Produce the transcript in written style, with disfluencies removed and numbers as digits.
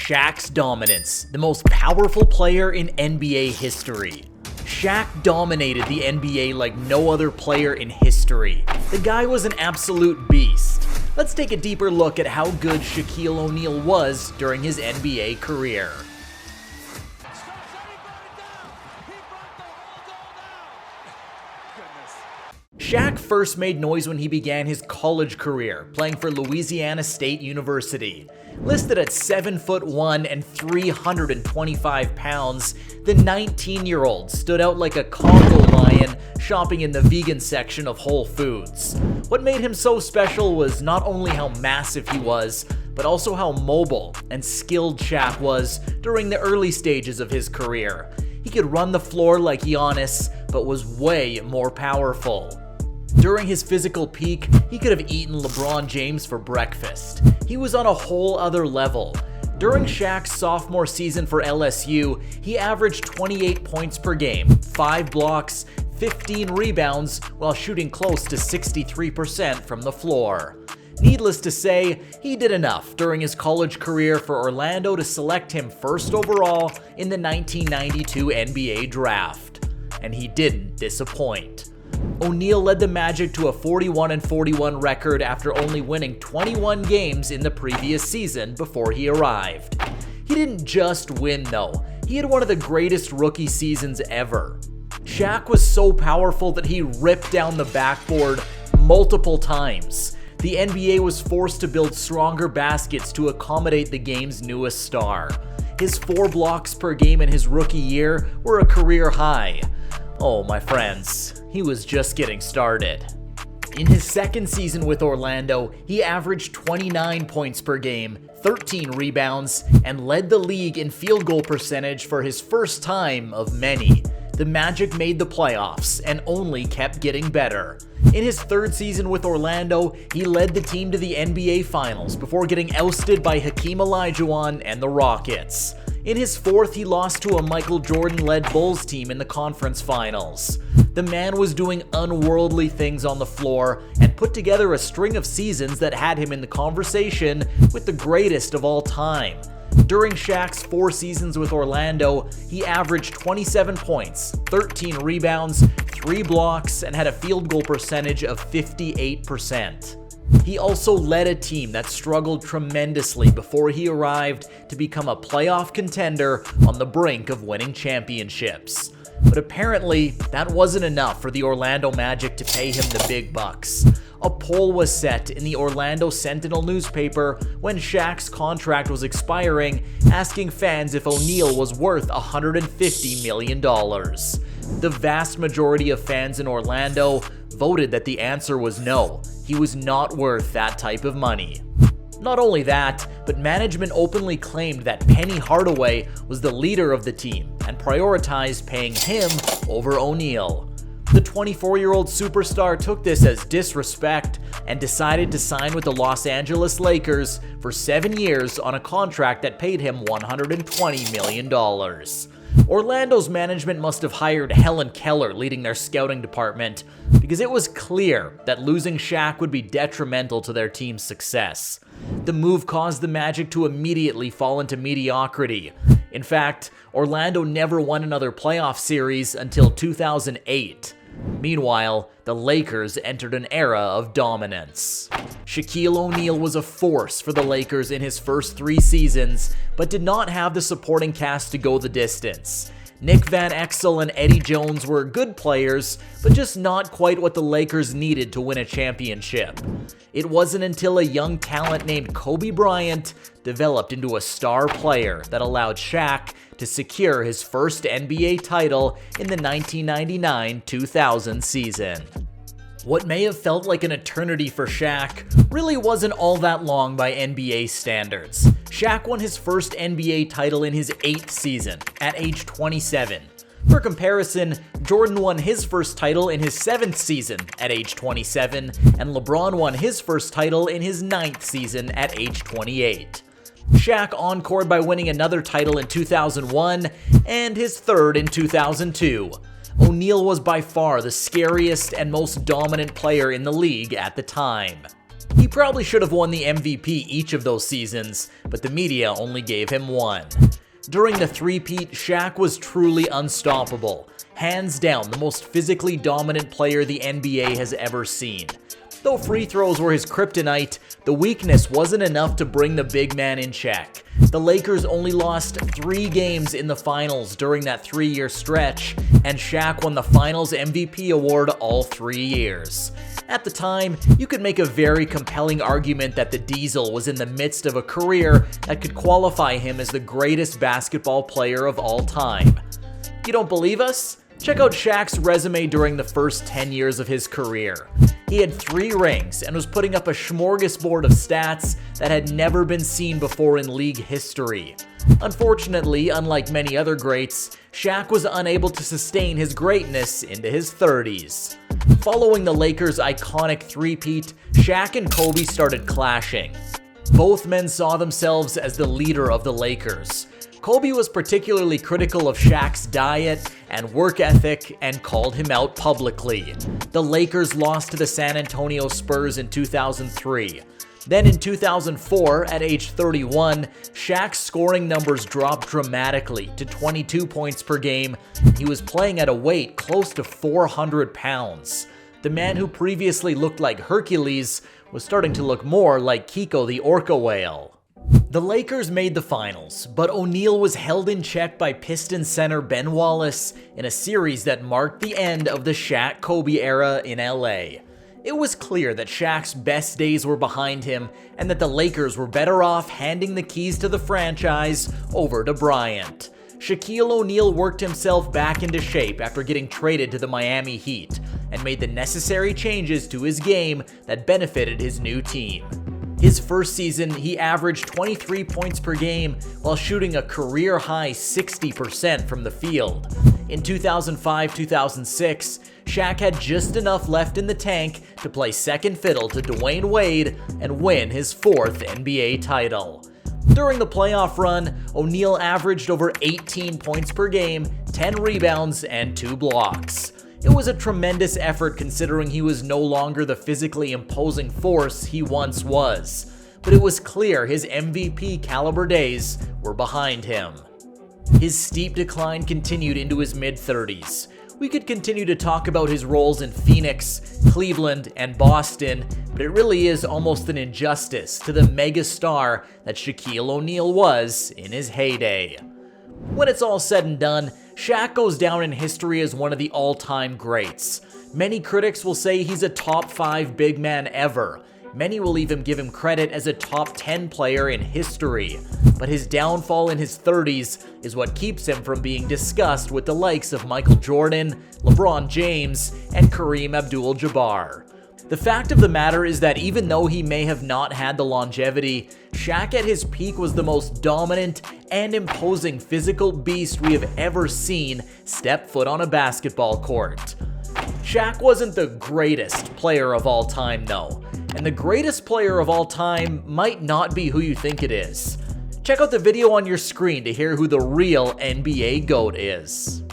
Shaq's dominance, the most powerful player in NBA history. Shaq dominated the NBA like no other player in history. The guy was an absolute beast. Let's take a deeper look at how good Shaquille O'Neal was during his NBA career. Shaq first made noise when he began his college career, playing for Louisiana State University. Listed at 7'1" and 325 pounds, the 19-year-old stood out like a Congo lion shopping in the vegan section of Whole Foods. What made him so special was not only how massive he was, but also how mobile and skilled Shaq was during the early stages of his career. He could run the floor like Giannis, but was way more powerful. During his physical peak, he could have eaten LeBron James for breakfast. He was on a whole other level. During Shaq's sophomore season for LSU, he averaged 28 points per game, 5 blocks, 15 rebounds, while shooting close to 63% from the floor. Needless to say, he did enough during his college career for Orlando to select him first overall in the 1992 NBA draft. And he didn't disappoint. O'Neal led the Magic to a 41-41 record after only winning 21 games in the previous season before he arrived. He didn't just win though, he had one of the greatest rookie seasons ever. Shaq was so powerful that he ripped down the backboard multiple times. The NBA was forced to build stronger baskets to accommodate the game's newest star. His 4 blocks per game in his rookie year were a career high. Oh, my friends, he was just getting started. In his second season with Orlando, he averaged 29 points per game, 13 rebounds, and led the league in field goal percentage for his first time of many. The Magic made the playoffs and only kept getting better. In his third season with Orlando, he led the team to the NBA Finals before getting ousted by Hakeem Olajuwon and the Rockets. In his fourth, he lost to a Michael Jordan-led Bulls team in the conference finals. The man was doing unworldly things on the floor and put together a string of seasons that had him in the conversation with the greatest of all time. During Shaq's 4 seasons with Orlando, he averaged 27 points, 13 rebounds, 3 blocks, and had a field goal percentage of 58%. He also led a team that struggled tremendously before he arrived to become a playoff contender on the brink of winning championships. But apparently, that wasn't enough for the Orlando Magic to pay him the big bucks. A poll was set in the Orlando Sentinel newspaper when Shaq's contract was expiring, asking fans if O'Neal was worth $150 million. The vast majority of fans in Orlando voted that the answer was no. He was not worth that type of money. Not only that, but management openly claimed that Penny Hardaway was the leader of the team and prioritized paying him over O'Neal. The 24-year-old superstar took this as disrespect and decided to sign with the Los Angeles Lakers for 7 years on a contract that paid him $120 million. Orlando's management must have hired Helen Keller leading their scouting department because it was clear that losing Shaq would be detrimental to their team's success. The move caused the Magic to immediately fall into mediocrity. In fact, Orlando never won another playoff series until 2008. Meanwhile, the Lakers entered an era of dominance. Shaquille O'Neal was a force for the Lakers in his first 3 seasons, but did not have the supporting cast to go the distance. Nick Van Exel and Eddie Jones were good players, but just not quite what the Lakers needed to win a championship. It wasn't until a young talent named Kobe Bryant developed into a star player that allowed Shaq to secure his first NBA title in the 1999-2000 season. What may have felt like an eternity for Shaq really wasn't all that long by NBA standards. Shaq won his first NBA title in his 8th season, at age 27. For comparison, Jordan won his first title in his 7th season, at age 27, and LeBron won his first title in his 9th season, at age 28. Shaq encored by winning another title in 2001, and his 3rd in 2002. O'Neal was by far the scariest and most dominant player in the league at the time. He probably should have won the MVP each of those seasons, but the media only gave him one. During the three-peat, Shaq was truly unstoppable. Hands down, the most physically dominant player the NBA has ever seen. Though free throws were his kryptonite, the weakness wasn't enough to bring the big man in check. The Lakers only lost 3 games in the finals during that 3-year stretch, and Shaq won the Finals MVP award all 3 years. At the time, you could make a very compelling argument that the Diesel was in the midst of a career that could qualify him as the greatest basketball player of all time. You don't believe us? Check out Shaq's resume during the first 10 years of his career. He had 3 rings and was putting up a smorgasbord of stats that had never been seen before in league history. Unfortunately, unlike many other greats, Shaq was unable to sustain his greatness into his 30s. Following the Lakers' iconic three-peat, Shaq and Kobe started clashing. Both men saw themselves as the leader of the Lakers. Kobe was particularly critical of Shaq's diet and work ethic and called him out publicly. The Lakers lost to the San Antonio Spurs in 2003. Then in 2004, at age 31, Shaq's scoring numbers dropped dramatically to 22 points per game. He was playing at a weight close to 400 pounds. The man who previously looked like Hercules was starting to look more like Kiko the orca whale. The Lakers made the finals, but O'Neal was held in check by Pistons center Ben Wallace in a series that marked the end of the Shaq-Kobe era in LA. It was clear that Shaq's best days were behind him and that the Lakers were better off handing the keys to the franchise over to Bryant. Shaquille O'Neal worked himself back into shape after getting traded to the Miami Heat and made the necessary changes to his game that benefited his new team. His first season, he averaged 23 points per game while shooting a career-high 60% from the field. In 2005-2006, Shaq had just enough left in the tank to play second fiddle to Dwayne Wade and win his 4th NBA title. During the playoff run, O'Neal averaged over 18 points per game, 10 rebounds, and 2 blocks. It was a tremendous effort considering he was no longer the physically imposing force he once was, but it was clear his MVP caliber days were behind him. His steep decline continued into his mid-30s. We could continue to talk about his roles in Phoenix, Cleveland, and Boston, but it really is almost an injustice to the mega star that Shaquille O'Neal was in his heyday. When it's all said and done, Shaq goes down in history as one of the all-time greats. Many critics will say he's a top 5 big man ever. Many will even give him credit as a top 10 player in history. But his downfall in his 30s is what keeps him from being discussed with the likes of Michael Jordan, LeBron James, and Kareem Abdul-Jabbar. The fact of the matter is that even though he may have not had the longevity, Shaq at his peak was the most dominant and imposing physical beast we have ever seen step foot on a basketball court. Shaq wasn't the greatest player of all time though, and the greatest player of all time might not be who you think it is. Check out the video on your screen to hear who the real NBA GOAT is.